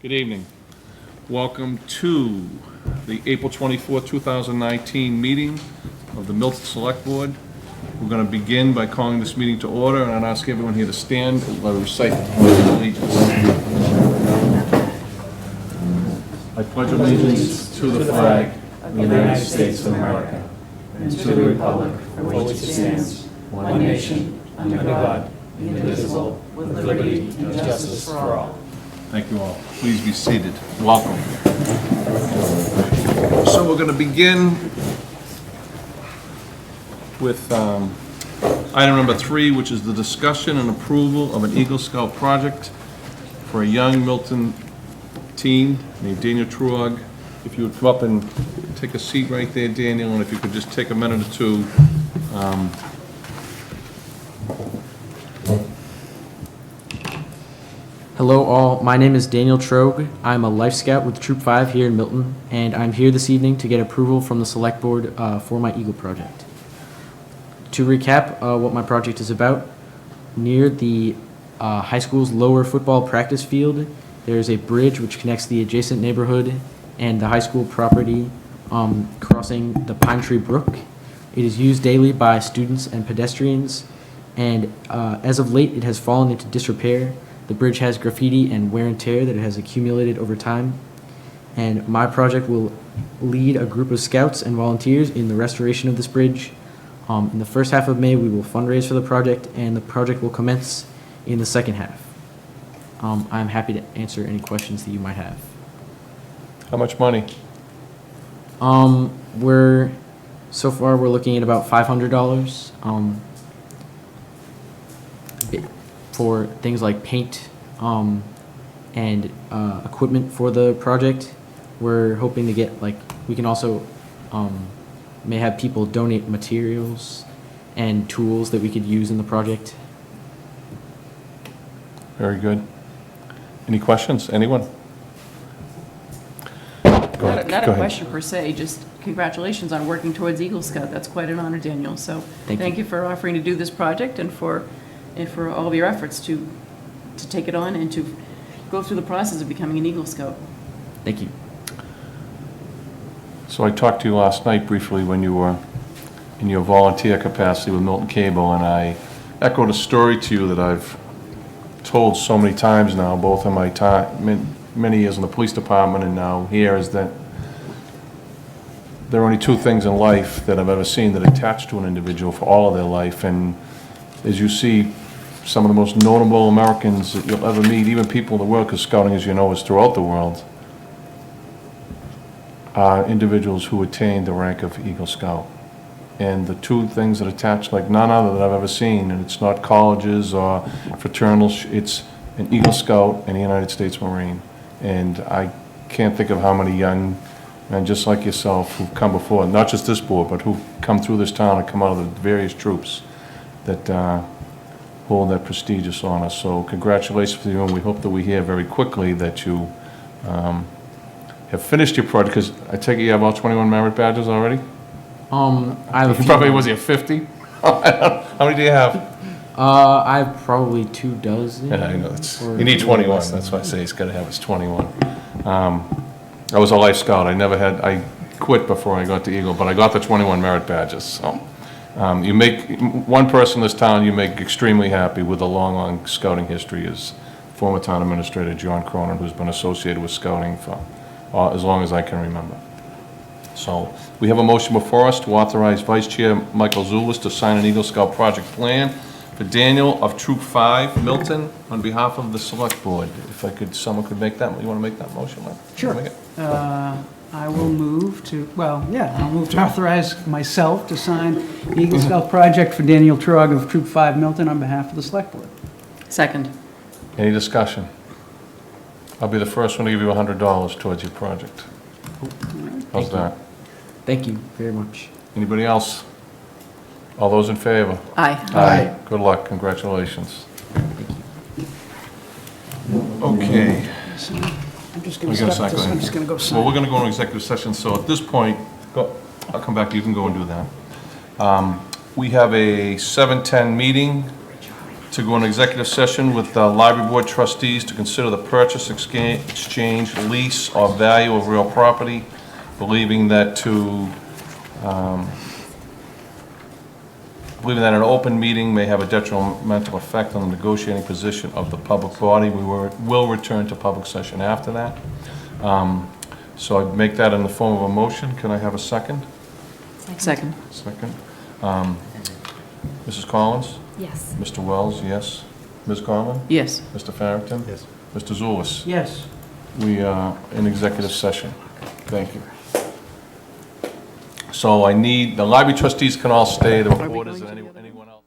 Good evening. Welcome to the April 24th, 2019 meeting of the Milton Select Board. We're going to begin by calling this meeting to order, and I'd ask everyone here to stand while we recite the Pledge of Allegiance. I pledge allegiance to the flag of the United States of America and to the republic for which it stands, one nation, under God, indivisible, with liberty and justice for all. Thank you all. Please be seated. Welcome. So we're going to begin with item number 3, which is the discussion and approval of an Eagle Scout project for a young Milton teen named Daniel Truog. If you would come up and take a seat right there, Daniel, and if you could just take a minute or two. Hello all, my name is Daniel Trogue. I'm a Life Scout with Troop 5 here in Milton, and I'm here this evening to get approval from the Select Board for my Eagle project. To recap what my project is about, near the high school's lower football practice field, there's a bridge which connects the adjacent neighborhood and the high school property crossing the Pine Tree Brook. It is used daily by students and pedestrians, and as of late it has fallen into disrepair. The bridge has graffiti and wear and tear that it has accumulated over time, and my project will lead a group of scouts and volunteers in the restoration of this bridge. In the first half of May, we will fundraise for the project, and the project will commence in the second half. I'm happy to answer any questions that you might have. How much money? So far we're looking at about $500. For things like paint and equipment for the project. We're hoping to get, we can also may have people donate materials and tools that we could use in the project. Very good. Any questions? Anyone? Go ahead. Not a question per se, just congratulations on working towards Eagle Scout. That's quite an honor, Daniel. So thank you for offering to do this project and for all of your efforts to take it on and to go through the process of becoming an Eagle Scout. Thank you. So I talked to you last night briefly when you were in your volunteer capacity with Milton Cable, and I echoed a story to you that I've told so many times now, both in my time, many years in the police department and now here, is that there are only two things in life that I've ever seen that attach to an individual for all of their life. And as you see, some of the most notable Americans that you'll ever meet, even people in the world, because scouting, as you know, is throughout the world, are individuals who attain the rank of Eagle Scout. And the two things that attach like none other that I've ever seen, and it's not colleges or fraternals, it's an Eagle Scout and a United States Marine. And I can't think of how many young men just like yourself who've come before, not just this board, but who've come through this town and come out of the various troops that hold that prestigious honor. So congratulations to you, and we hope that we hear very quickly that you have finished your project, because I take it you have all 21 merit badges already? I have a few. Probably, was it 50? How many do you have? I have probably 24. Yeah, I know. You need 21. That's why I say he's got to have his 21. I was a Life Scout. I quit before I got to Eagle, but I got the 21 merit badges. So you make one person in this town you make extremely happy with a long scouting history is former town administrator John Cronin, who's been associated with scouting for as long as I can remember. So we have a motion before us to authorize Vice Chair Michael Zulis to sign an Eagle Scout project plan for Daniel of Troop 5, Milton, on behalf of the Select Board. If I could, someone could make that, you want to make that motion, Mike? Sure. I will move to, I'll move to authorize myself to sign the Eagle Scout project for Daniel Truog of Troop 5 Milton on behalf of the Select Board. Second. Any discussion? I'll be the first one to give you $100 towards your project. How's that? Thank you very much. Anybody else? All those in favor? Aye. Aye. Good luck, congratulations. Okay. I'm just We going got a to second. I'm just going to go sign. Well, we're going to go into executive session, so at this point, I'll come back, you can go and do that. We have a 7:10 meeting to go into executive session with the library board trustees to consider the purchase, exchange, lease, or value of real property, believing that an open meeting may have a detrimental effect on the negotiating position of the public body. We will return to public session after that. So I'd make that in the form of a motion. Can I have a second? Second. Second. Mrs. Collins? Yes. Mr. Wells, yes. Ms. Conlon? Yes. Mr. Farrington? Yes. Mr. Zulus? Yes. We are in executive session. Thank you. So I need, the library trustees can all stay, the reporters and anyone else.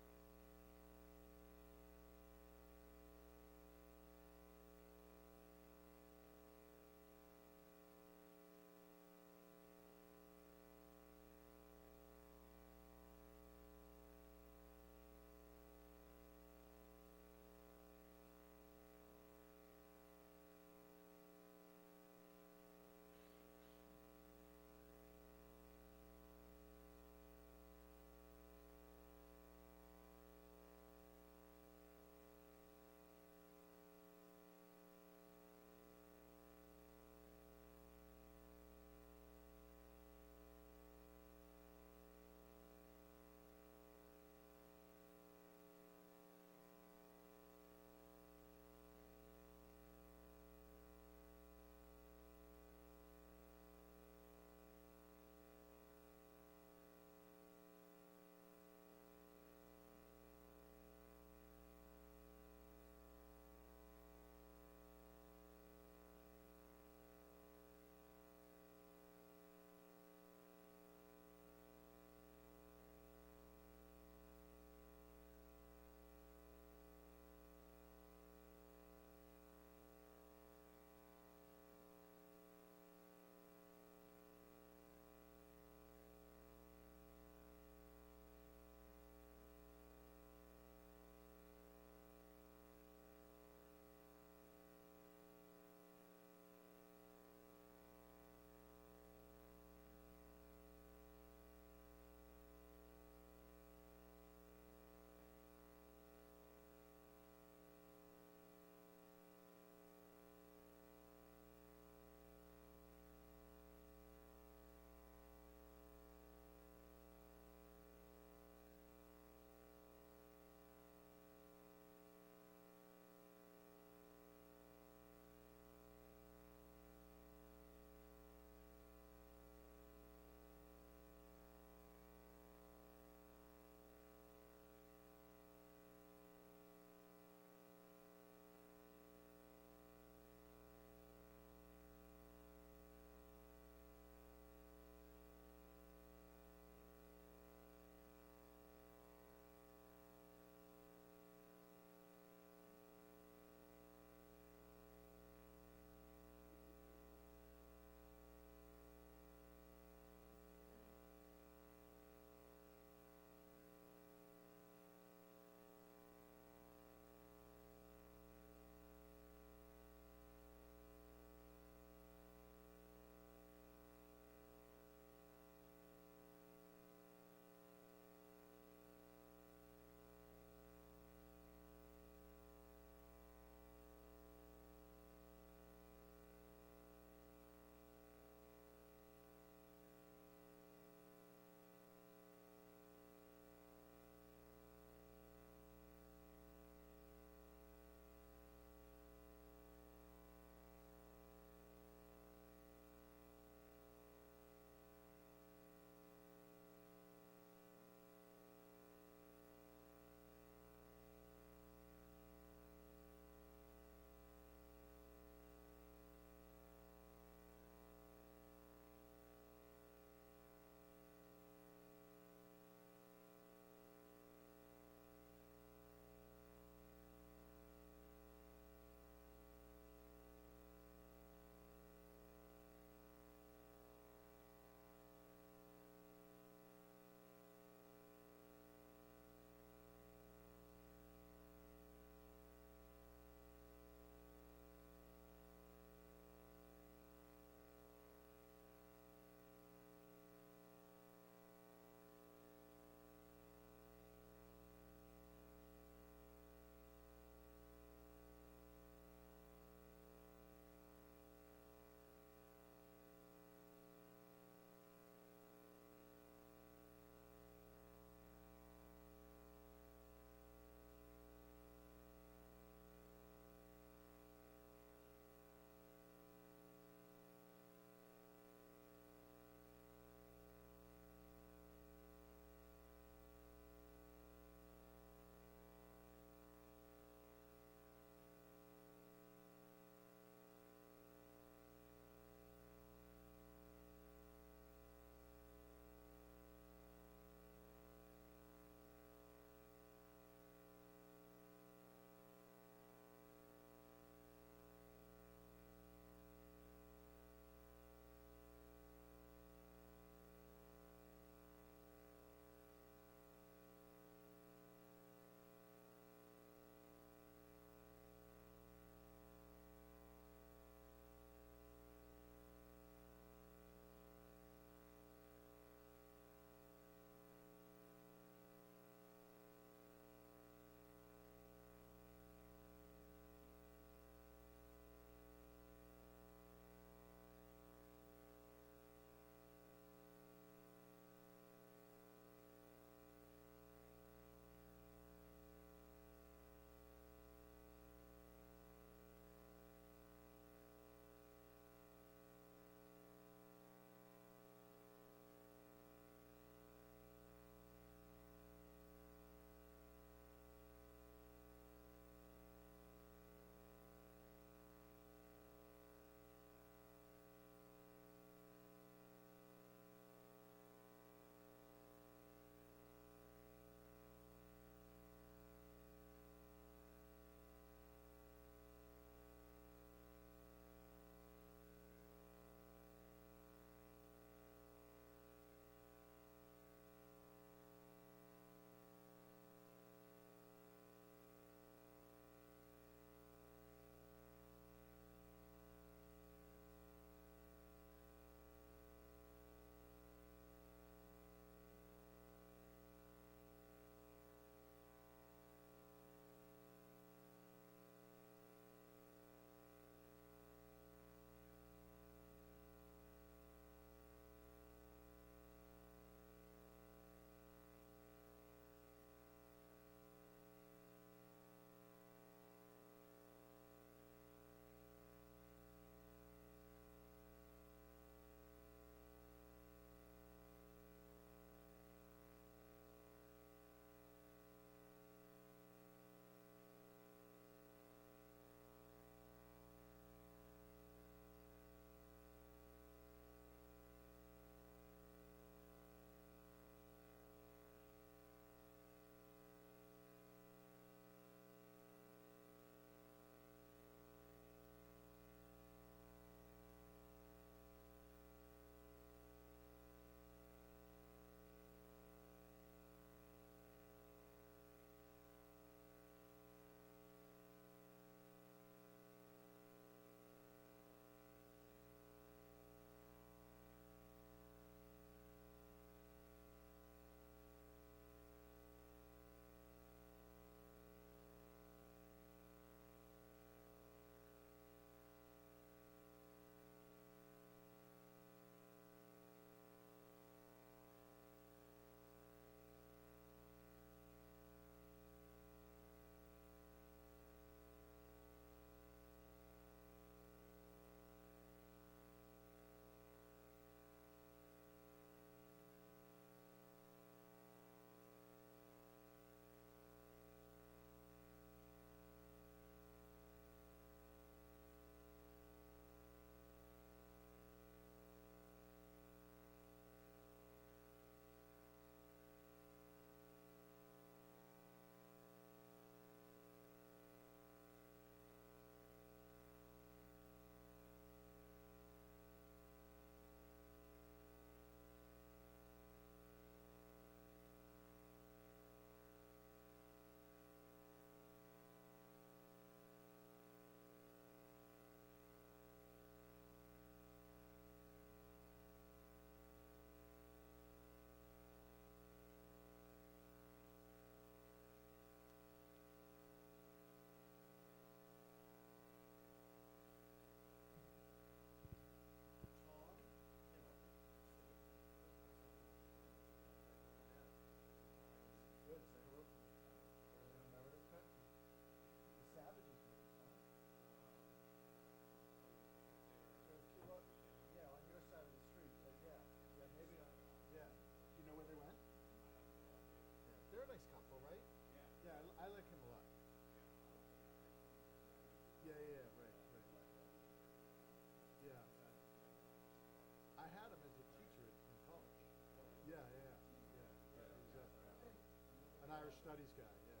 Fire Studies guy, yeah.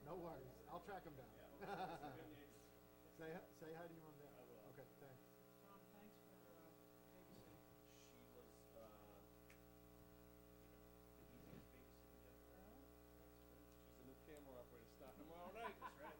No worries, I'll track him down. Say hi to your mom there. Okay, thanks. Tom, thanks for babysitting. She's the new camera operator starting tomorrow night, that's right.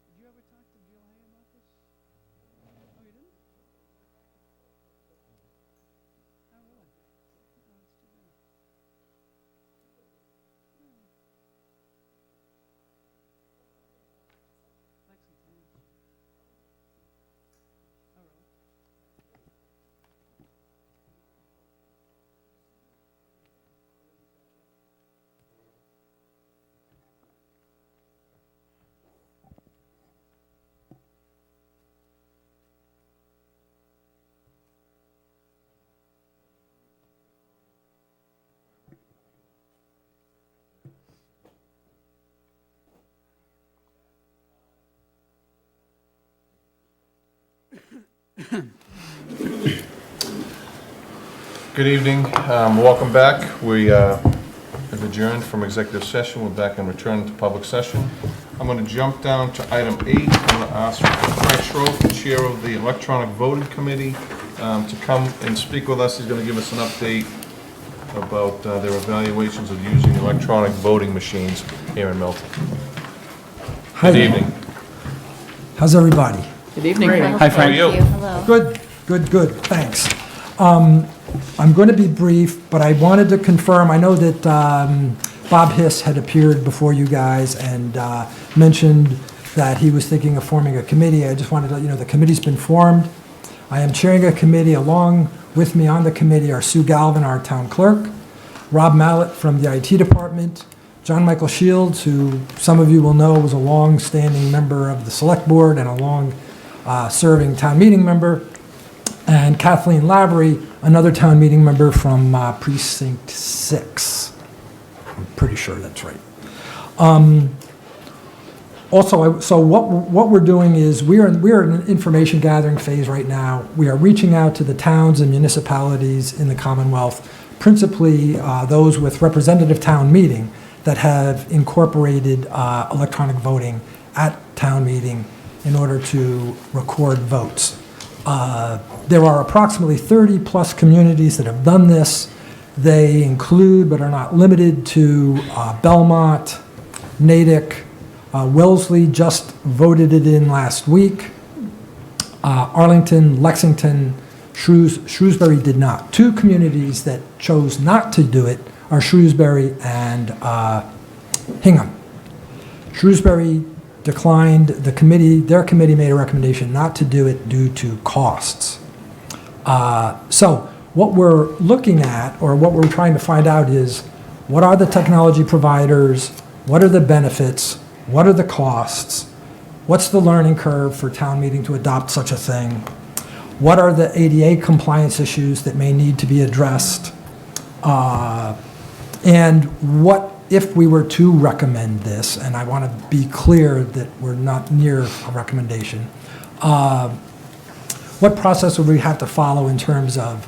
Did you ever talk to Jill Hay about this? Oh, you didn't? Oh, really? Oh, that's too bad. Yeah. Lexington. Oh, really? Good evening, welcome back. We have adjourned from executive session. We're back and return to public session. I'm going to jump down to item 8. I'm going to ask Frank Schroth, the chair of the electronic voting committee, to come and speak with us. He's going to give us an update about their evaluations of using electronic voting machines here in Milton. Hi Good there. evening. How's everybody? Good evening, Frank. Hi, How are Frank. you? Hello. Good, thanks. I'm going to be brief, but I wanted to confirm, I know that Bob Hiss had appeared before you guys and mentioned that he was thinking of forming a committee. I just wanted to let you know the committee's been formed. I am chairing a committee. Along with me on the committee are Sue Galvin, our town clerk, Rob Mallett from the IT department, John Michael Shields, who some of you will know was a long-standing member of the select board and a long-serving town meeting member, and Kathleen Lavery, another town meeting member from Precinct 6. I'm pretty sure that's right. So what we're doing is we are in an information gathering phase right now. We are reaching out to the towns and municipalities in the Commonwealth, principally those with representative town meeting that have incorporated electronic voting at town meeting in order to record votes. There are approximately 30-plus communities that have done this. They include, but are not limited to, Belmont, Natick, Wellesley just voted it in last week. Arlington, Lexington, Shrewsbury did not. Two communities that chose not to do it are Shrewsbury and Hingham. Shrewsbury declined. Their committee made a recommendation not to do it due to costs. So what we're looking at, or what we're trying to find out, is what are the technology providers, what are the benefits, what are the costs, what's the learning curve for town meeting to adopt such a thing, what are the ADA compliance issues that may need to be addressed, and what if we were to recommend this, and I want to be clear that we're not near a recommendation, what process would we have to follow in terms of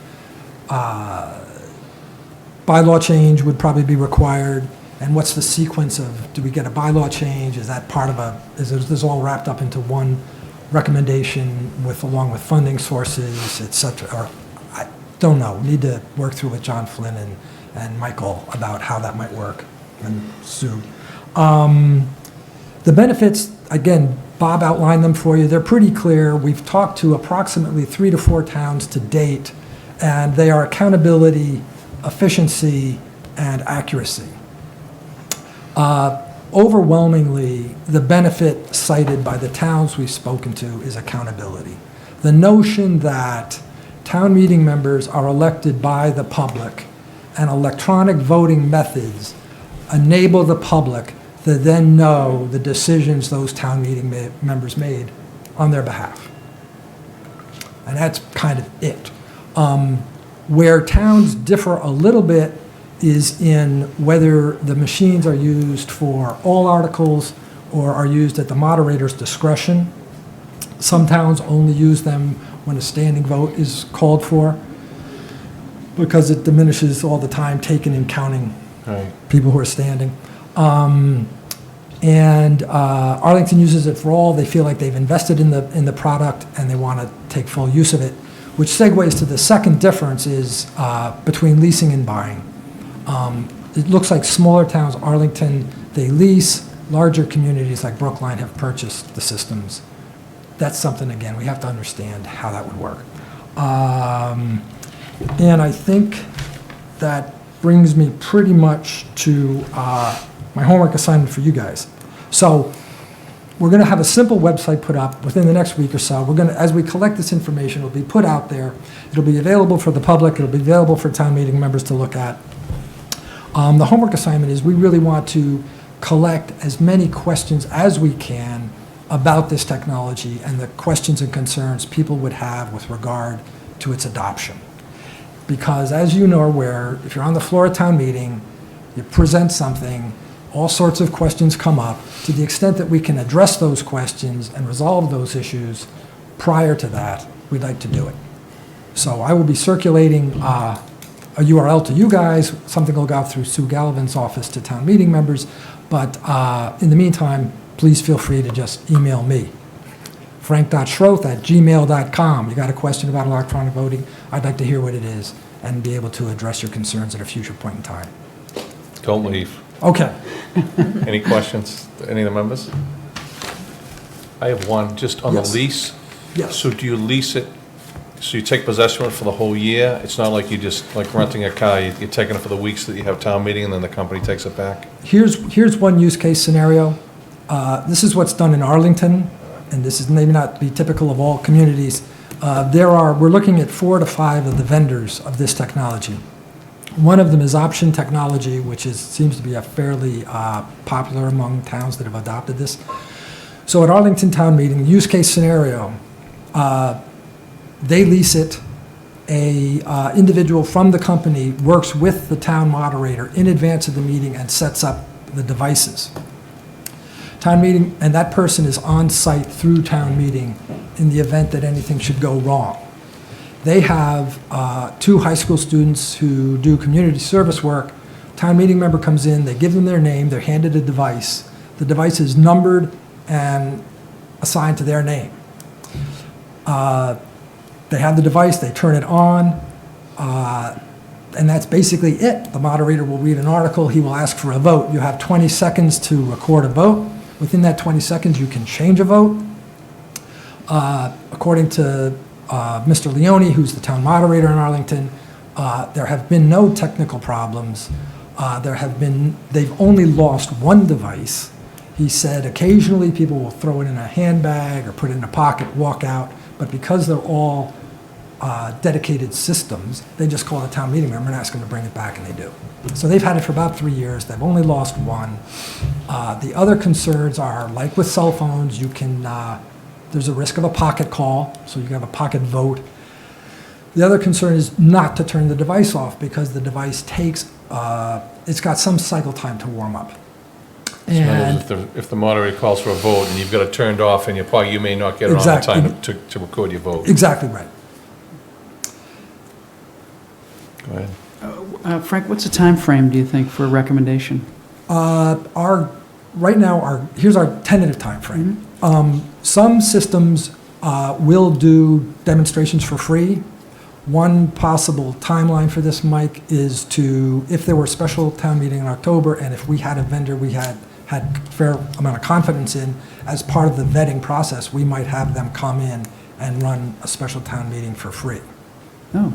bylaw change would probably be required, and what's the sequence of, do we get a bylaw change? Is that part of is this all wrapped up into one recommendation along with funding sources, et cetera? Or, I don't know. We need to work through with John Flynn and Michael about how that might work, and Sue. The benefits, again, Bob outlined them for you. They're pretty clear. We've talked to approximately 3 to 4 towns to date, and they are accountability, efficiency, and accuracy. Overwhelmingly, the benefit cited by the towns we've spoken to is accountability. The notion that town meeting members are elected by the public and electronic voting methods enable the public to then know the decisions those town meeting members made on their behalf. And that's kind of it. Where towns differ a little bit is in whether the machines are used for all articles or are used at the moderator's discretion. Some towns only use them when a standing vote is called for, because it diminishes all the time taken in counting Right. people who are standing. Arlington uses it for all. They feel like they've invested in the product and they want to take full use of it, which segues to the second difference is between leasing and buying. It looks like smaller towns, Arlington, they lease. Larger communities like Brookline have purchased the systems. That's something, again, we have to understand how that would work. And I think that brings me pretty much to my homework assignment for you guys. So we're going to have a simple website put up within the next week or so. We're going to, as we collect this information, it'll be put out there. It'll be available for the public. It'll be available for town meeting members to look at. The homework assignment is we really want to collect as many questions as we can about this technology and the questions and concerns people would have with regard to its adoption. Because as you know, are aware, if you're on the floor of town meeting, you present something, all sorts of questions come up. To the extent that we can address those questions and resolve those issues prior to that, we'd like to do it. So I will be circulating a URL to you guys. Something will go out through Sue Gallivan's office to town meeting members. But in the meantime, please feel free to just email me. frank.schroth@gmail.com. You got a question about electronic voting? I'd like to hear what it is and be able to address your concerns at a future point in time. Don't leave. Okay. Any questions, any of the members? I have one, just on the Yes. lease. Yes. So do you lease it, so you take possession of it for the whole year? It's not like you just, like renting a car, you're taking it for the weeks that you have town meeting and then the company takes it back? Here's one use case scenario. This is what's done in Arlington, and this is maybe not be typical of all communities. We're looking at 4 to 5 of the vendors of this technology. One of them is Option Technology, which seems to be a fairly popular among towns that have adopted this. So at Arlington Town Meeting, use case scenario, they lease it. A individual from the company works with the town moderator in advance of the meeting and sets up the devices. Town meeting, and that person is on site through town meeting in the event that anything should go wrong. They have 2 high school students who do community service work. Town meeting member comes in, they give them their name, they're handed a device. The device is numbered and assigned to their name. They have the device, they turn it on, and that's basically it. The moderator will read an article, he will ask for a vote. You have 20 seconds to record a vote. Within that 20 seconds, you can change a vote. According to Mr. Leone, who's the town moderator in Arlington, there have been no technical problems. They've only lost one device. He said occasionally people will throw it in a handbag or put it in a pocket, walk out, but because they're all dedicated systems, they just call the town meeting member and ask them to bring it back, and they do. So they've had it for about 3 years. They've only lost one. The other concerns are, like with cell phones, there's a risk of a pocket call, so you can have a pocket vote. The other concern is not to turn the device off because the device it's got some cycle time to warm up. In other And words, if the moderator calls for a vote and you've got it turned off and you may not get it on Exactly. time to record your vote. exactly right. Go ahead. Frank, what's the time frame, do you think, for a recommendation? Here's our tentative timeframe. Some systems will do demonstrations for free. One possible timeline for this, Mike, is if there were a special town meeting in October, and if we had a vendor we had had fair amount of confidence in, as part of the vetting process, we might have them come in and run a special town meeting for free. Oh,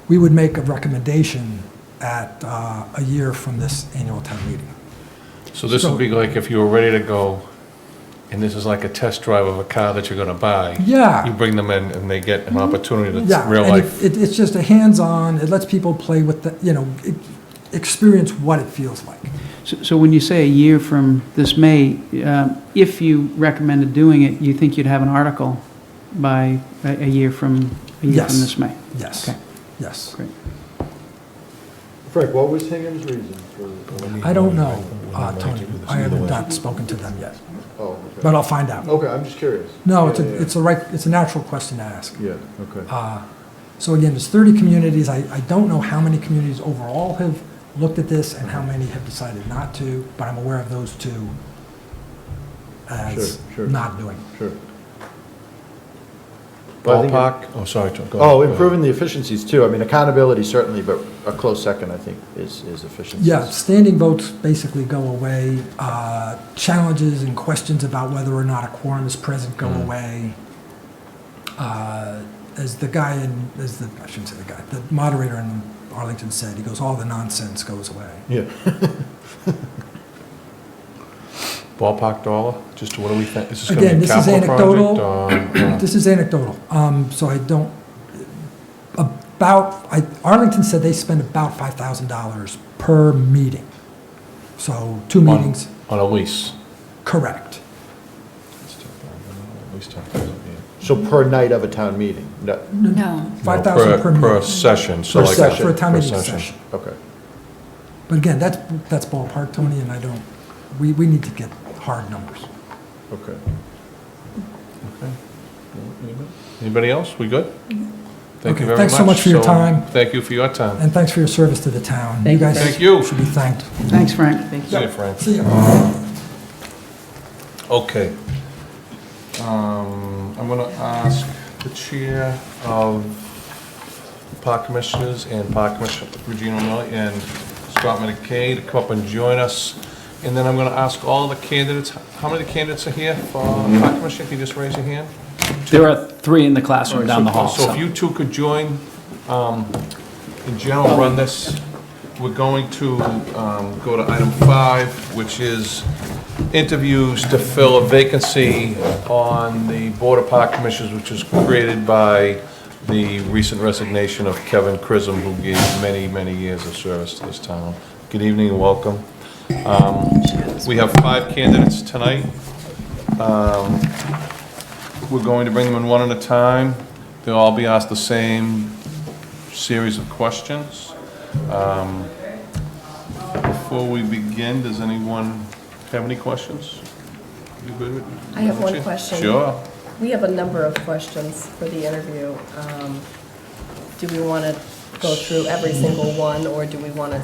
We would make a recommendation at a year from this annual town meeting. So this would be like if you were ready to go, and this is like a test drive of a car that you're gonna buy. Yeah. You bring them in and they get an opportunity to Yeah, real and life. it's just a hands-on, it lets people play with the, experience what it feels like. so when you say a year from this May, if you recommended doing it, you think you'd have an article by a year from Yes. this May? Yes, Okay. yes. Great. Frank, what was Hingham's reason for? I don't know, Tony, I haven't not spoken to them yet, Oh, okay. but I'll find out. Okay, I'm just curious. No, Yeah, it's a, yeah, it's a natural question to ask. Yeah, okay. So again, there's 30 communities. I don't know how many communities overall have looked at this and how many have decided not to, but I'm aware of those two as Sure. not doing. Sure. But I think- Ballpark, oh, sorry, Tom, go ahead. Oh, improving the efficiencies too. I mean, accountability certainly, but a close second, I think, is efficiencies. Yeah, standing votes basically go away. Challenges and questions about whether or not a quorum is present go away. As the guy I shouldn't say the guy, the moderator in Arlington said, he goes, all the nonsense goes away. Yeah. Ballpark dollar, just what do we think? Is this gonna Again, be a this is capital anecdotal. project or? This is anecdotal, so I don't, Arlington said they spend about $5,000 per meeting. So 2 meetings, On a lease. correct. At least 10,000, yeah. So per night of a town meeting? No. No. 5,000 per meeting. Per session, so Per like. session, for a town per meeting session. Okay. But again, that's ballpark, Tony, and I don't, we need to get hard numbers. Okay. Okay. Anybody else? We good? Thank Okay, you very much. thanks so much for your So, time. Thank you for your time. And thanks for your service to the town. Thank you. guys Thank you. should be thanked. Thanks, Frank. See you, Frank. See ya. Okay. I'm gonna ask the chair of Park Commissioners and Park Commissioner Regina O'Malley and Scott McKay to come up and join us. And then I'm gonna ask all the candidates, how many candidates are here for Park Commission? Can you just raise your hand? There are 3 in the classroom down the hall. So if you two could join, in general, run this. We're going to go to item 5, which is interviews to fill a vacancy on the Board of Park Commissioners, which was created by the recent resignation of Kevin Chisholm, who gave many, many years of service to this town. Good evening and welcome. We have 5 candidates tonight. We're going to bring them in one at a time. They'll all be asked the same series of questions. Before we begin, does anyone have any questions? You good with- I have one question. Sure. We have a number of questions for the interview. Do we want to go through every single one, or do we want to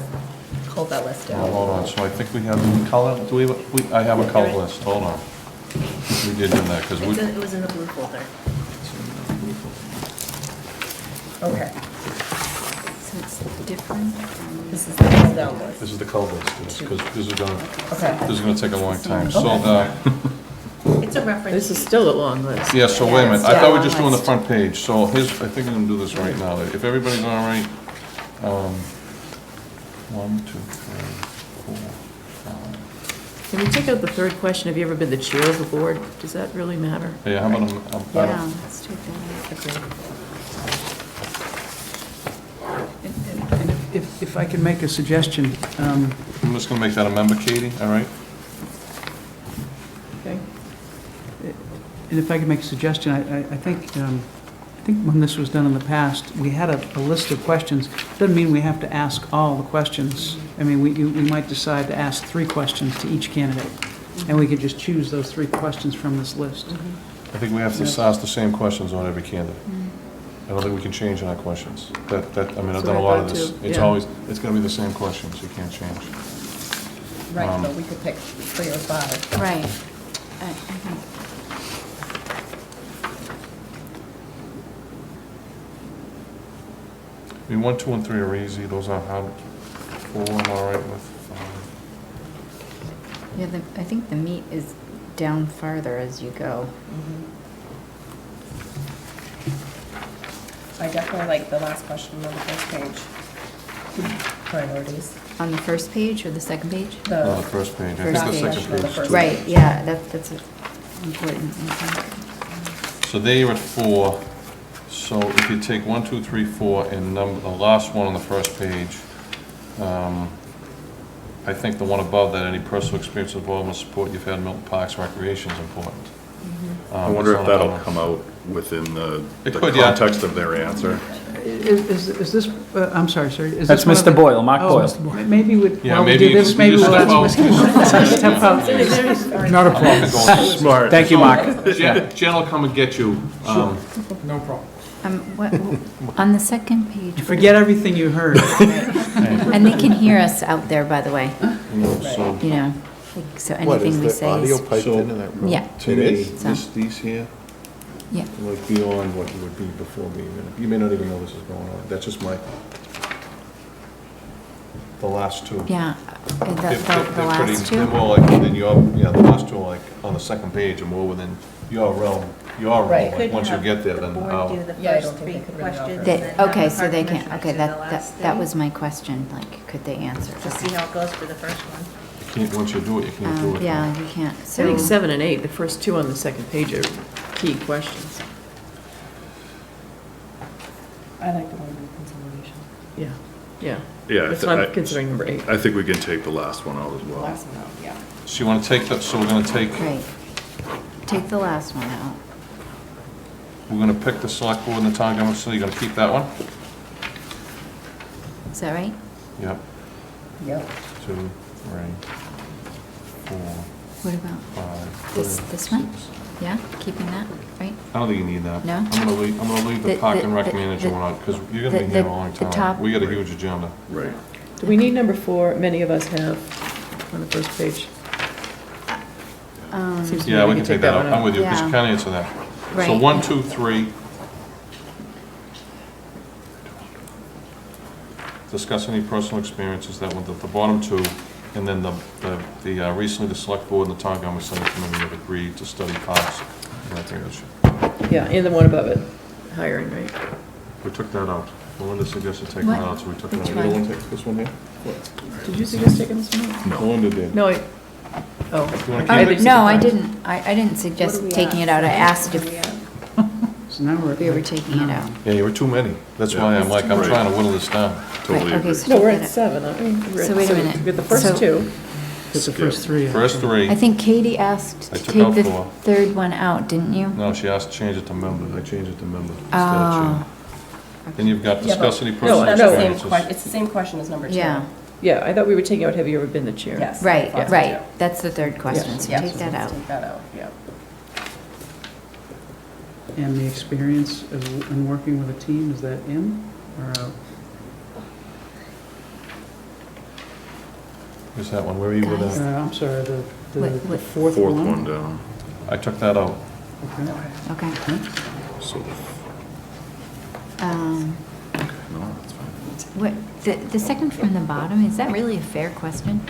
cull that list Well, out? hold on, so I think we have color, do we, I have a color list, hold on. We did do that, because we, It was in the blue folder. Okay, So it's different. this is the cull down list. this is the color list, because this is gonna, Okay. this is gonna take a long time. So the, It's a reference. This is still a long list. yeah, so wait a minute, I Yeah, thought we were long just doing the list. front page, so here's, I think I'm gonna do this right now. If everybody's all right, 1, 2, 3, 4, 5. Can we take out the third question? Have you ever been the chair of the board? Does that really matter? Yeah, how about, Yeah, let's take that out. And if I can make a suggestion, I'm just gonna make that a member, Katie, all right? Okay. and if I can make a suggestion, I think when this was done in the past, we had a list of questions. Doesn't mean we have to ask all the questions. I mean, we might decide to ask 3 questions to each candidate, and we could just choose those 3 questions from this list. I think we have to ask the same questions on every candidate. I don't think we can change in our questions. I mean, I've That's done what a I lot of thought this. too, It's yeah. always, it's gonna be the same questions, you can't change. Right, but we could pick 3 or 5. Right. I think I mean, 1, 2, and 3 are easy, those are hard. 4, I'm all right with. Yeah, I think the meat is down farther as you go. I definitely like the last question on the first page. Priorities. On the first page or the second page? On the first page, I think First the page. second page. First too. Right, yeah, that's important. So there you're at 4. So if you take 1, 2, 3, 4, and number, the last one on the first page, I think the one above that, any personal experience involvement support you've had in Milton Parks Recreation is important. I wonder It's if not that'll about- come out within the It the could, yeah. context of their answer. Is this, I'm sorry, sir. Is That's this one of Mr. the- Boyle, Mark Oh, Boyle. Mr. Boyle. Maybe Yeah, while we maybe do you this, could- maybe you we'll step ask Mr. Step out. Not a problem. Smart. Thank you, Mark. Jen will come and get you. No problem. What, on the second page, Forget everything you heard. and they can hear us out there, by the way, So, you know, like, so anything we say is, piped So- into that room? yeah, to me, So- these here, yeah. like beyond what it would be before me, you may not even know this is going on. That's just the last two. Yeah, They're- the they're pretty- last They're two? more like within your, yeah, the last two are like on the second page and more within your realm, Right. like, once you get there, then our. Yeah, I don't think they could really offer. Okay, so they can, okay, that was my question, like, could they answer? To see how it goes for the first one. You can't, once you do it, you can't do it. Yeah, you can't, I so, think 7 and 8, the first two on the second page are key questions. I like the one with consolidation. Yeah, yeah. Yeah, That's what I'm considering number 8. I think we can take the last one out as well. Last one out, yeah. So you wanna take that, so we're gonna take, great. Take the last one out. we're gonna pick the select board and the town government, so you're gonna keep that one? Is that right? Yep. Yep. 2, 3, 4, What about 5. this one? Yeah, keeping that, right? I don't think you need that. No? I'm gonna leave the The- park the- and rec the- manager the- one out, because you're gonna be the- here a long the time. top- We got a huge agenda. Right. Do we need number 4? Many of us have on the first page. Seems to me Yeah, we can take that out. one I'm with you, because Yeah. you can't answer that. So Right. 1, 2, 3. Discuss any personal experiences, that one, the bottom two, and then recently the select board and the town government center committee have agreed to study parks. And I think that should, Yeah, and the one above it, hiring, right? we took that out. Melinda suggested taking that What? out, so we took it out. Which You don't one? want to take this one here? Did you suggest taking this one out? Melinda did. No, oh. You wanna keep I it? didn't- No, I didn't, I didn't suggest taking it out, I asked if So now we're. we were taking it out. Yeah, you were too many. That's why I'm like, I'm Right. trying to whittle this down. Totally Right, okay, agree. so No, we're take at it 7, aren't we? We're at So wait a seven. minute. We got the first So- two. It's the first three. First three. I think Katie asked I to took take out the 4. third one out, didn't you? No, she asked to change it to members. I changed it to member instead Oh. of chair. Then you've got Yeah, discuss but- any personal No, That's the same experiences. it's the same question as number 2. Yeah, Yeah, I thought we were taking out, have you ever been the chair? Yes. right, I thought so, right, too. that's the third question, so Yeah, take that out. Take that out, yeah. And the experience in working with a team, is that in or out? Where's that one? Where are you with Guys. that? I'm sorry, the What- fourth Fourth one? one down. I took that out. Okay. Okay. So, Um, no, that's fine. What, the second from the bottom, is that really a fair question?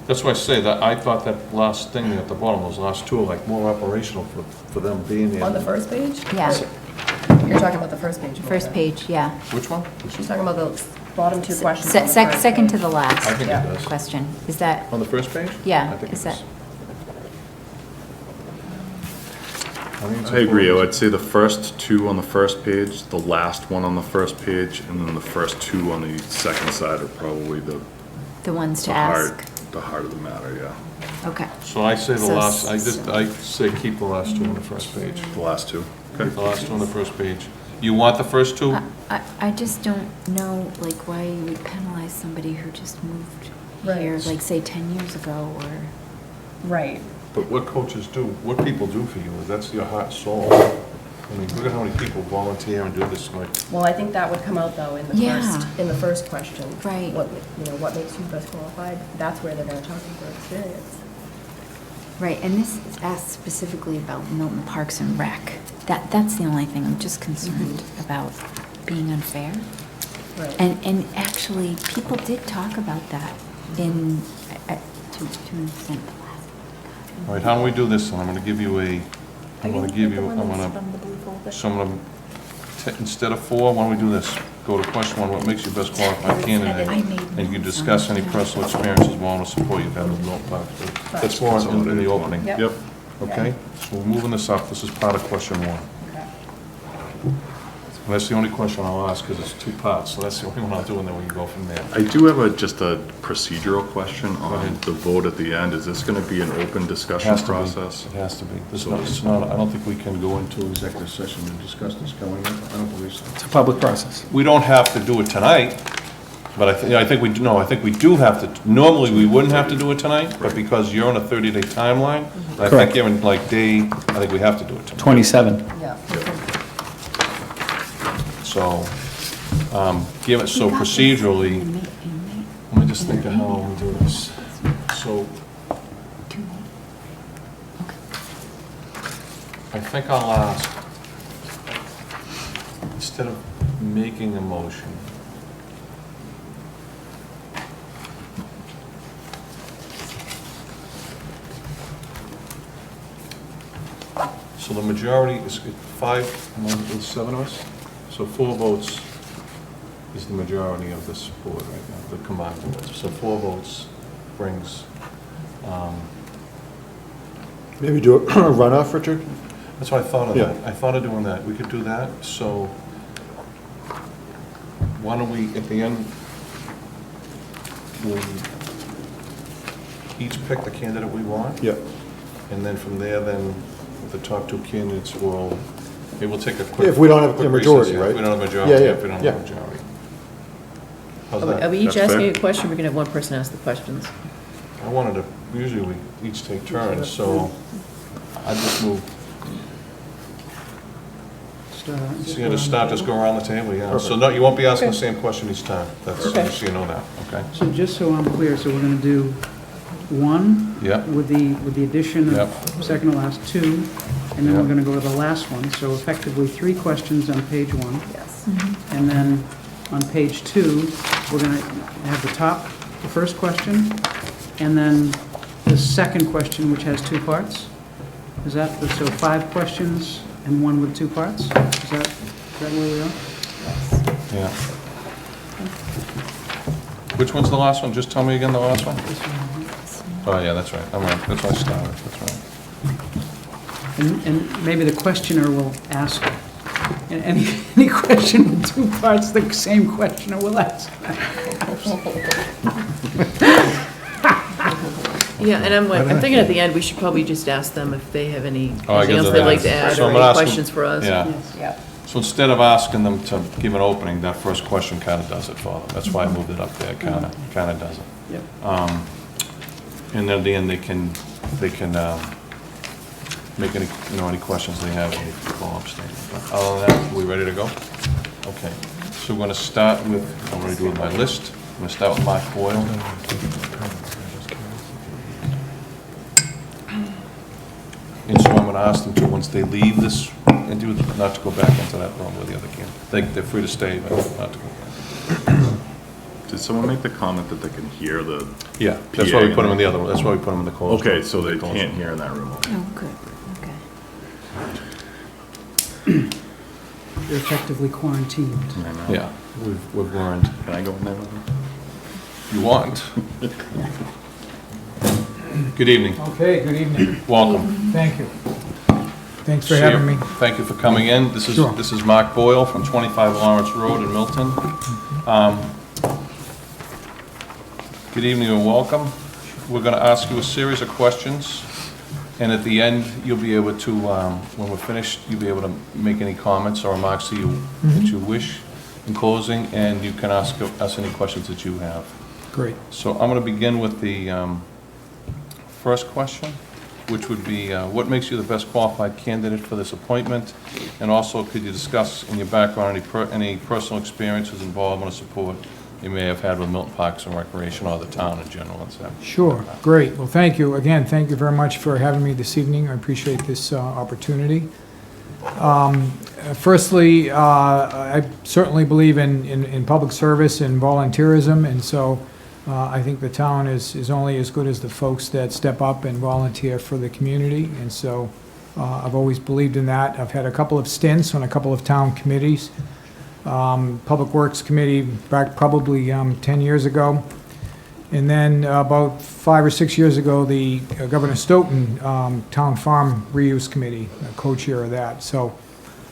That's why I say that I thought that last thing at the bottom, those last two are like more operational for them being there. On the first page? Yeah, You're talking about the first page. first page, yeah. Which one? She's talking about the bottom 2 questions. on the first Second to page. the I last think it Yeah. does. question, is that, On the first page? Yeah, I think is it that- I think it's I agree. important. I'd say the first two on the first page, the last one on the first page, and then the first two on the second side are probably the ones to the heart, ask? the heart of the matter, yeah. Okay, So I say the So last, I say keep the last two on the first page. The last two. Keep the last two on the first page. You want the first two? I just don't know, like, why you would penalize somebody who just moved here, Right. like, say, 10 years ago, or, Right. But what coaches do, what people do for you, that's your heart and soul. I mean, look at how many people volunteer and do this, like, Well, I think that would come out though in Yeah. the first question. Right. What, what makes you best qualified? That's where they're gonna talk about experience. right, and this is asked specifically about Milton Parks and Rec. That's the only thing, I'm just concerned about being unfair. Right. And actually, people did talk about that in, to an extent. All right, how do we do this? And I'm gonna give you a, I'm gonna give you, so I'm gonna, instead of 4, why don't we do this? Go to question 1, what makes you best qualified candidate? And you can discuss any personal experiences, wellness, support you've had with Milton Parks. That's 4 in the opening. Yep. Okay, so we're moving this up. This is part of question 1. And that's the only question I'll ask, because it's 2 parts, so that's the only one I'll do, and then we can go from there. I do have just a procedural question on the vote at the end. Is this going to be an open discussion process? It has to be. This is not, I don't think we can go into executive session and discuss this going in. I don't believe so. It's a public process. We don't have to do it tonight, but I think we do, no, I think we do have to, normally we wouldn't have to do it tonight, but because you're on a 30-day timeline, I think Correct. you're in like day, I think we have to do it tonight. 27. Yeah. So, given, so procedurally, let me just think of how we do this. So, I think I'll ask, instead of making a motion, so the majority is 5, and then there's 7 of us? So 4 votes is the majority of this board right now, the combined boards. So 4 votes brings, Maybe do a runoff, Richard? that's what I thought of Yeah. that. I thought of doing that. We could do that. So why don't we, at the end, we'll each pick the candidate we want? Yeah. And then from there, then, with the top 2 candidates, maybe we'll take a quick. If we don't have quick a majority, recess, yeah, right? If we don't have a majority, Yeah, yeah, if we don't have yeah. a majority. How's Are we that? each That's asking fair. a question, we're gonna have one person ask the questions? I wanted to, usually we each take turns, so I just move, so you just start, just go around the table, yeah. So no, you won't be asking the same question each time. That's, Okay. just so you know that, okay? So just so I'm clear, so we're going to do 1 Yep. with the addition Yep. of second to last 2, and then we're Yep. going to go to the last one. So effectively 3 questions on page 1. Yes. And then on page 2, we're going to have the first question, and then the second question, which has 2 parts. Is that, so 5 questions and 1 with 2 parts? Is that where we are? Yeah. Which one's the last one? Just tell me again the last one. Oh, yeah, that's right. I'm right. That's why I started. That's right. And maybe the questioner will ask, any question with 2 parts, the same questioner will ask. Yeah, and I'm thinking at the end, we should probably just ask them if they have anything I guess else they'd like to that's- add, so or I'm gonna any ask them- questions for us. Yeah. Yep. So instead of asking them to give an opening, that first question kind of does it for them. That's why I moved it up there. Kind of does it. Yep. And then at the end, they can make any, any questions they have, any follow-up statement. But other than that, we ready to go? Okay. So we're going to start with, I'm going to do with my list. I'm going to start with Mark Boyle. And so I'm going to ask them to, once they leave this, and do not to go back into that room with the other candidate. They're free to stay, but not to go back. Did someone make the comment that they can hear the? Yeah, that's why we put them in the other one. That's why we put them in the closed room. Okay, so they can't hear in that room. Okay. Oh, good, okay. You're effectively quarantined. I know. Yeah, we've learned. Can I go in there with them? You want. Good evening. Okay, good evening. Welcome. Thank you. Thanks for having me. Thank you for coming in. Sure. This is Mark Boyle from 25 Lawrence Road in Milton. Good evening and welcome. We're going to ask you a series of questions, and at the end, you'll be able to, when we're finished, you'll be able to make any comments or remarks that you wish in closing, and you can ask us any questions that you have. Great. So I'm going to begin with the first question, which would be, what makes you the best qualified candidate for this appointment? And also, could you discuss in your background any personal experiences, involvement, or support you may have had with Milton Parks and Recreation or the town in general? Sure, great. Well, thank you. Again, thank you very much for having me this evening. I appreciate this opportunity. Firstly, I certainly believe in public service and volunteerism, and so I think the town is only as good as the folks that step up and volunteer for the community, and so I've always believed in that. I've had a couple of stints on a couple of town committees. Public Works Committee back probably 10 years ago. And then about 5 or 6 years ago, the Governor Stoughton Town Farm Reuse Committee, co-chair of that. So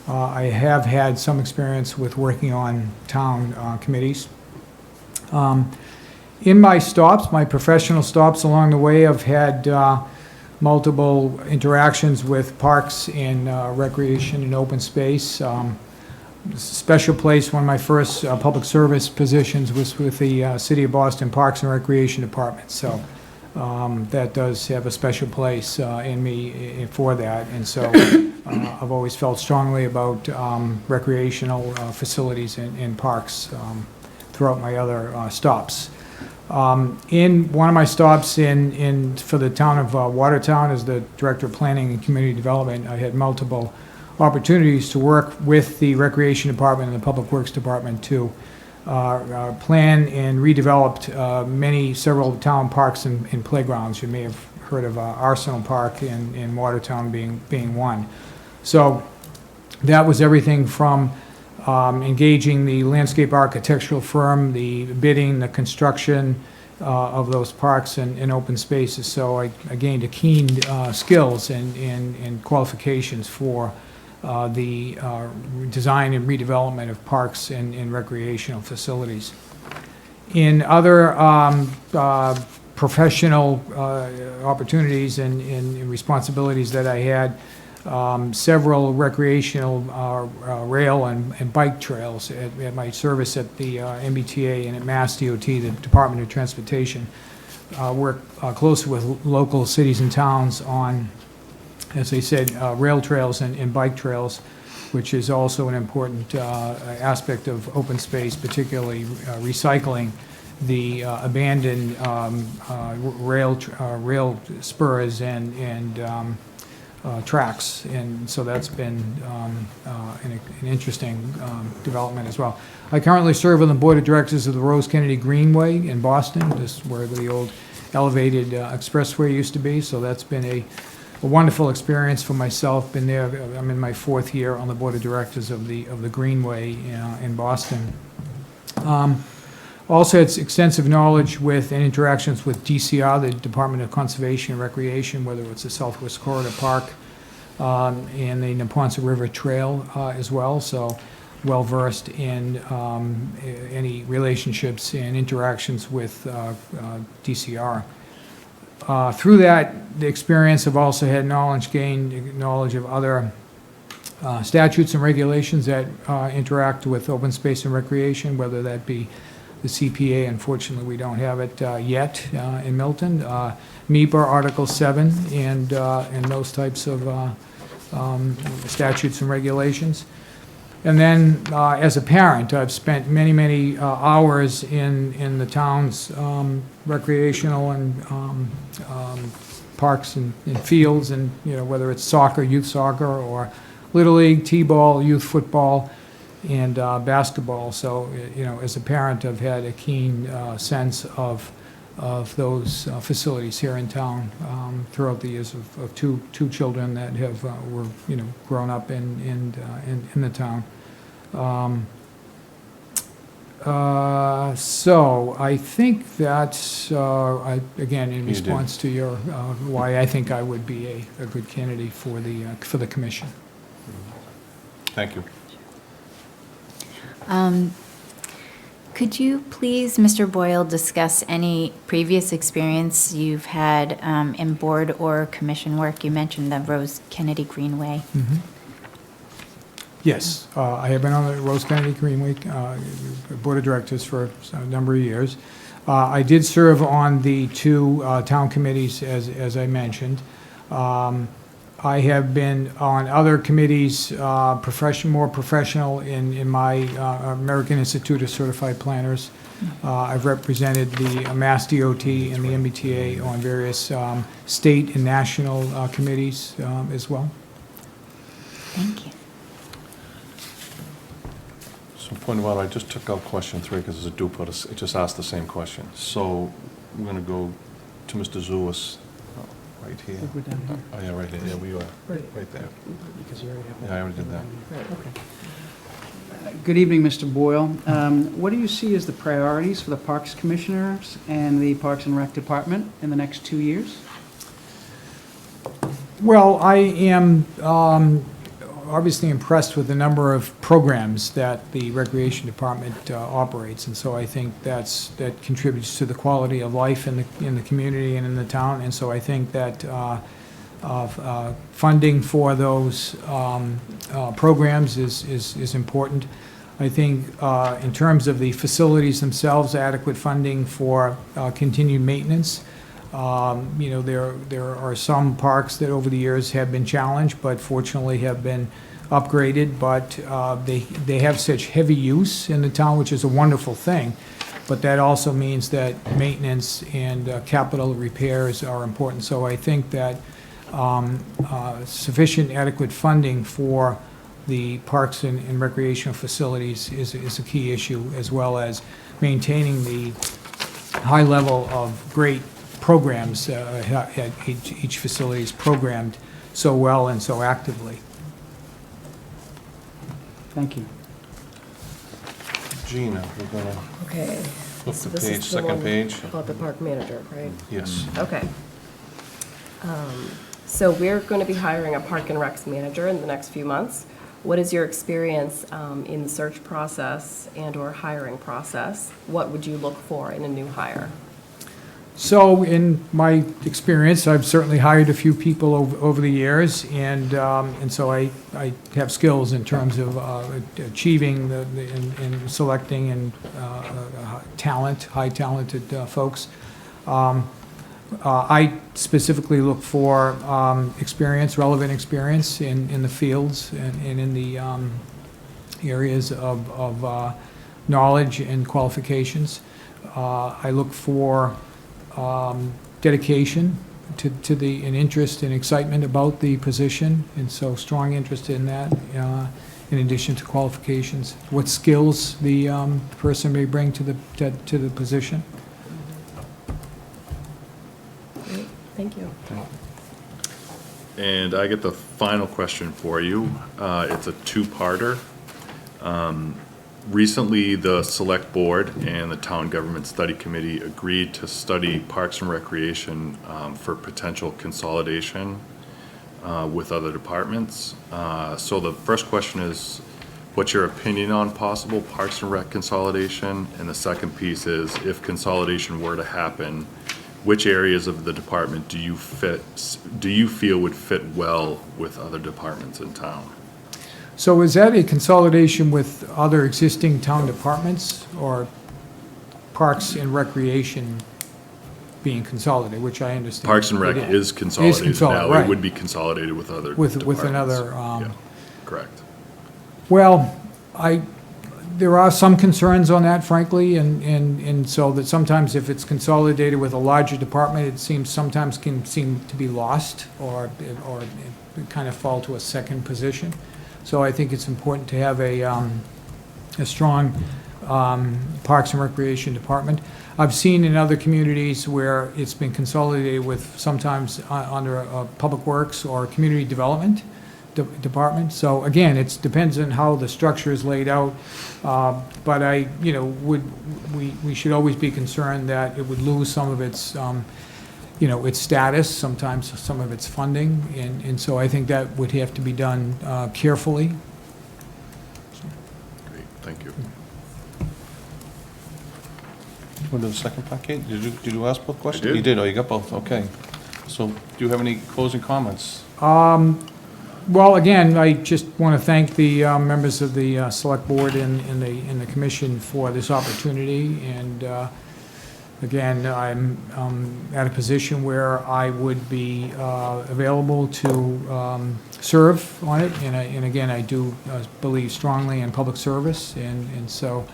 I have had some experience with working on town committees. In my stops, my professional stops along the way, I've had multiple interactions with parks and recreation and open space. Special place, one of my first public service positions was with the City of Boston Parks and Recreation Department. So that does have a special place in me for that. And so I've always felt strongly about recreational facilities and parks throughout my other stops. In one of my stops for the town of Watertown as the Director of Planning and Community Development, I had multiple opportunities to work with the Recreation Department and the Public Works Department to plan and redeveloped several town parks and playgrounds. You may have heard of Arsenal Park in Watertown being one. So that was everything from engaging the landscape architectural firm, the bidding, the construction of those parks and open spaces. So I gained a keen skills and qualifications for the design and redevelopment of parks and recreational facilities. In other professional opportunities and responsibilities that I had, several recreational rail and bike trails at my service at the MBTA and at Mass DOT, the Department of Transportation. Work closely with local cities and towns on, as I said, rail trails and bike trails, which is also an important aspect of open space, particularly recycling the abandoned rail spurs and tracks, and so that's been an interesting development as well. I currently serve on the Board of Directors of the Rose Kennedy Greenway in Boston, this is where the old elevated expressway used to be, so that's been a wonderful experience for myself. Been there, I'm in my 4th year on the Board of Directors of the Greenway in Boston. Also had extensive knowledge with and interactions with DCR, the Department of Conservation and Recreation, whether it's the Southwest Corridor Park and the Neponset River Trail as well. So well-versed in any relationships and interactions with DCR. Through that, the experience, I've also had gained knowledge of other statutes and regulations that interact with open space and recreation, whether that be the CPA. Unfortunately, we don't have it yet in Milton. MEPA, Article 7, and those types of statutes and regulations. And then, as a parent, I've spent many hours in the town's recreational and parks and fields, and whether it's soccer, youth soccer, or Little League, T-ball, youth football, and basketball. So, as a parent, I've had a keen sense of those facilities here in town throughout the years of two children that have were grown up in the town. So I think that's again in response to your why I think I would be a good candidate for the commission. Thank you. Could you please, Mr. Boyle, discuss any previous experience you've had in board or commission work? You mentioned the Rose Kennedy Greenway. Mm-hmm. Yes, I have been on the Rose Kennedy Greenway Board of Directors for a number of years. I did serve on the 2 town committees, as I mentioned. I have been on other committees, more professional in my American Institute of Certified Planners. I've represented the Mass DOT and the MBTA on various state and national committees as well. Thank you. So point of order, I just took out question 3 because it's a duplicate. It just asked the same question. So I'm going to go to Mr. Zulus, right here. We're down here. Oh, yeah, right here. Yeah, we are. Right there. Because you already have Yeah, I already did that. Good evening, Mr. Boyle. What do you see as the priorities for the Parks Commissioners and the Parks and Rec Department in the next 2 years? Well, I am obviously impressed with the number of programs that the Recreation Department operates, and so I think that contributes to the quality of life in the community and in the town, and so I think that funding for those programs is important. I think in terms of the facilities themselves, adequate funding for continued maintenance. You know, there are some parks that over the years have been challenged, but fortunately have been upgraded, but they have such heavy use in the town, which is a wonderful thing. But that also means that maintenance and capital repairs are important. So I think that sufficient adequate funding for the parks and recreational facilities is a key issue, as well as maintaining the high level of great programs at each facility is programmed so well and so actively. Thank you. Gina, we're going to Okay. flip So the this is page, the second one page. About the park manager, right? Yes. Okay. So we're going to be hiring a park and recs manager in the next few months. What is your experience in the search process and/or hiring process? What would you look for in a new hire? So in my experience, I've certainly hired a few people over the years, and so I have skills in terms of achieving and selecting and high talented folks. I specifically look for relevant experience in the fields and in the areas of knowledge and qualifications. I look for dedication to an interest and excitement about the position, and so strong interest in that, in addition to qualifications. What skills the person may bring to the position. Great, thank you. And I get the final question for you. It's a two-parter. Recently, the Select Board and the Town Government Study Committee agreed to study Parks and Recreation for potential consolidation with other departments. So the first question is, what's your opinion on possible Parks and Rec consolidation? And the second piece is, if consolidation were to happen, which areas of the department do you feel would fit well with other departments in town? So is that a consolidation with other existing town departments, or Parks and Recreation being consolidated, which I understand? Parks and Rec it is consolidated now. right. It would be consolidated with other departments. With another, Yeah, correct. well, there are some concerns on that, frankly, and so that sometimes if it's consolidated with a larger department, it sometimes can seem to be lost, or it kind of fall to a second position. So I think it's important to have a strong Parks and Recreation department. I've seen in other communities where it's been consolidated with sometimes under a Public Works or Community Development department. So again, it depends on how the structure is laid out. But we should always be concerned that it would lose some of its its status, sometimes some of its funding, and so I think that would have to be done carefully. Great, thank you. Want to do the second part, Kate? Did you ask both questions? I did. You did, oh, you got both, okay. So, do you have any closing comments? Well, again, I just want to thank the members of the Select Board and the Commission for this opportunity, and again, I'm at a position where I would be available to serve on it, and again, I do believe strongly in public service, and so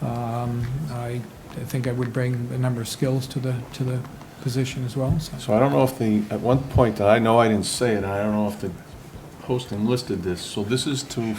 I think I would bring a number of skills to the position as well. So I don't know if at one point, I know I didn't say it, and I don't know if the posting listed this, so this is to